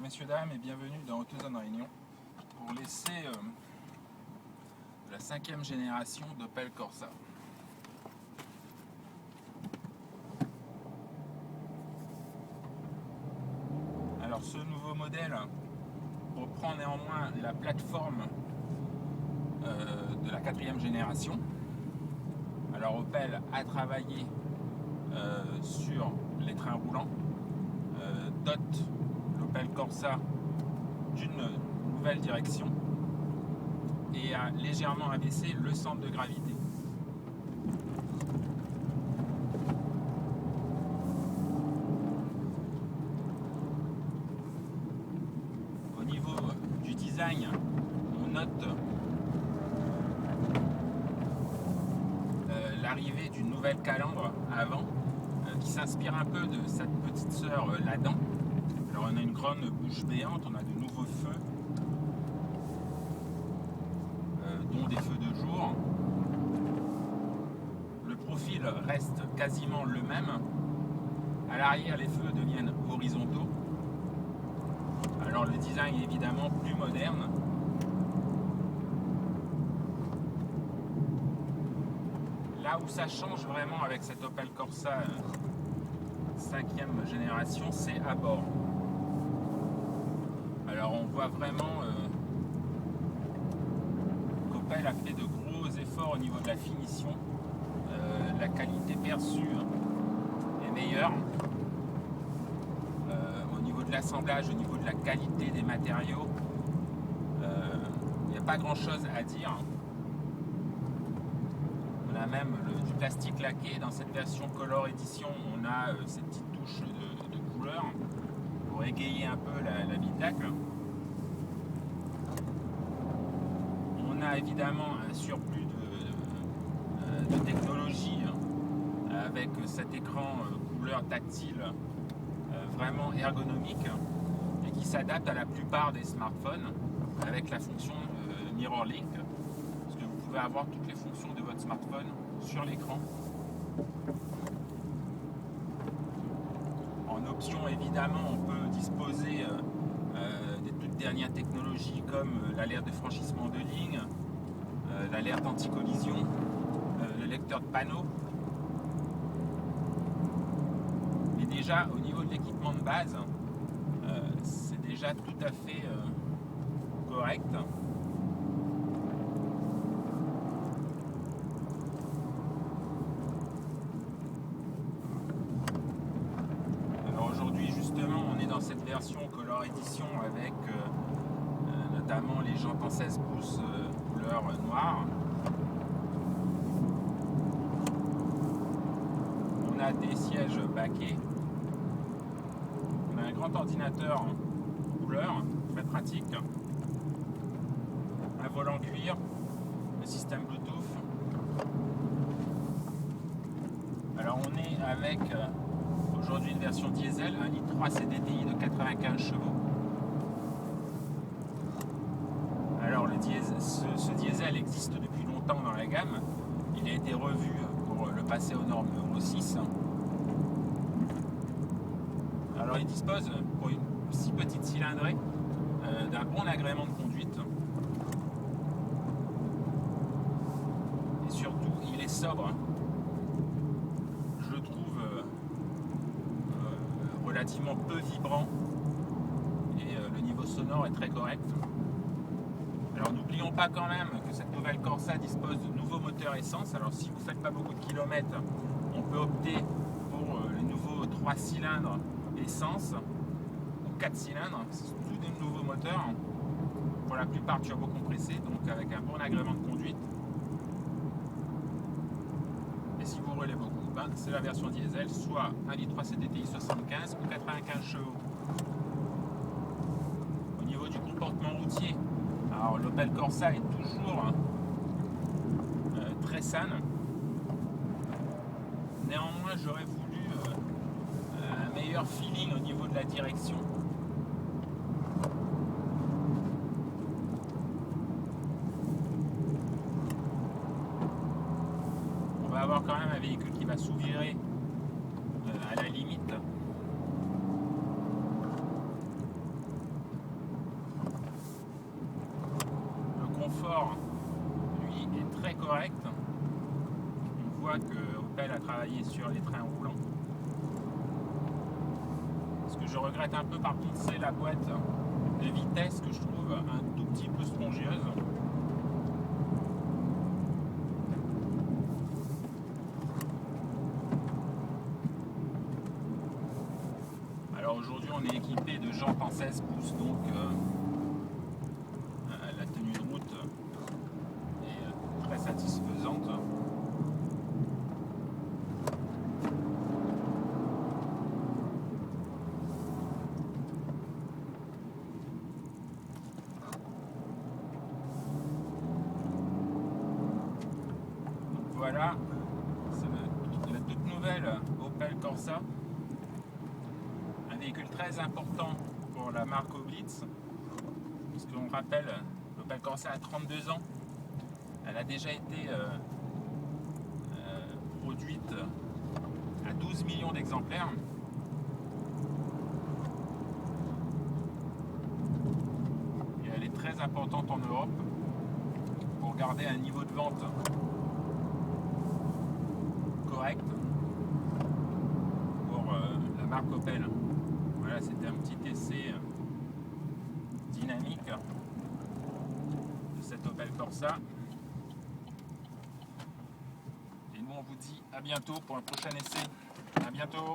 messieurs, dames, et bienvenue dans AutoZone Réunion pour l'essai de la 5e génération d'Opel Corsa. Alors ce nouveau modèle reprend néanmoins la plateforme de la 4e génération. Alors Opel a travaillé sur les trains roulants, dote l'Opel Corsa d'une nouvelle direction et a légèrement abaissé le centre de gravité. Au niveau du design, on note l'arrivée d'une nouvelle calandre à avant qui s'inspire un peu de sa petite sœur l'Adam. Alors on a une grande bouche béante, on a de nouveaux feux, dont des feux de jour. Le profil reste quasiment le même. À l'arrière, les feux deviennent horizontaux. Alors le design est évidemment plus moderne. Là où ça change vraiment avec cette Opel Corsa 5e génération, c'est à bord. Alors on voit vraiment qu'Opel a fait de gros efforts au niveau de la finition. La qualité perçue est meilleure. Au niveau de l'assemblage, au niveau de la qualité des matériaux, il n'y a pas grand chose à dire. On a même du plastique laqué. Dans cette version Color Edition, on a ces petites touches de couleur pour égayer un peu l'habitacle. On a évidemment un surplus de technologie avec cet écran couleur tactile vraiment ergonomique et qui s'adapte à la plupart des smartphones avec la fonction Mirror Link, parce que vous pouvez avoir toutes les fonctions de votre smartphone sur l'écran. En option, évidemment, on peut disposer des toutes dernières technologies comme l'alerte de franchissement de ligne, l'alerte anti-collision, le lecteur de panneaux. Mais déjà, au niveau de l'équipement de base, c'est déjà tout à fait correct. Alors aujourd'hui, justement, on est dans cette version Color Edition avec notamment les jantes en 16 pouces couleur noire. On a des sièges baquets. On a un grand ordinateur couleur, très pratique. Un volant cuir, le système Bluetooth. Alors on est avec aujourd'hui une version diesel, 1,3 litre CDTI de 95 chevaux. Alors ce diesel existe depuis longtemps dans la gamme. Il a été revu pour le passer aux normes Euro 6. Alors il dispose pour une si petite cylindrée d'un bon agrément de conduite. Et surtout il est sobre. Je le trouve relativement peu vibrant et le niveau sonore est très correct. Alors n'oublions pas quand même que cette nouvelle Corsa dispose de nouveaux moteurs essence. Alors si vous ne faites pas beaucoup de kilomètres, on peut opter pour les nouveaux 3 cylindres essence ou 4 cylindres. C'est tout des nouveaux moteurs, pour la plupart turbo-compressés, donc avec un bon agrément de conduite. Et si vous roulez beaucoup, c'est la version diesel, soit 1,3 litre CDTI 75 ou 95 chevaux. Au niveau du comportement routier, alors l'Opel Corsa est toujours très saine. Néanmoins, j'aurais voulu un meilleur feeling au niveau de la direction. On va avoir quand même un véhicule qui va s'ouvrir à la limite correcte. On voit que Opel a travaillé sur les trains roulants. Ce que je regrette un peu par contre, c'est la boîte de vitesse que je trouve un tout petit peu spongieuse. Alors aujourd'hui on est équipé de jantes en 16 pouces, donc la tenue de route est très satisfaisante. Voilà, c'est la toute nouvelle Opel Corsa, un véhicule très important pour la marque Oblitz, parce qu'on rappelle, l'Opel Corsa a 32 ans, elle a déjà été produite à 12 millions d'exemplaires. Et elle est très importante en Europe pour garder un niveau de vente correct pour la marque Opel. Voilà, c'était un petit essai dynamique de cette Opel Corsa. Et nous on vous dit à bientôt pour un prochain essai. À bientôt.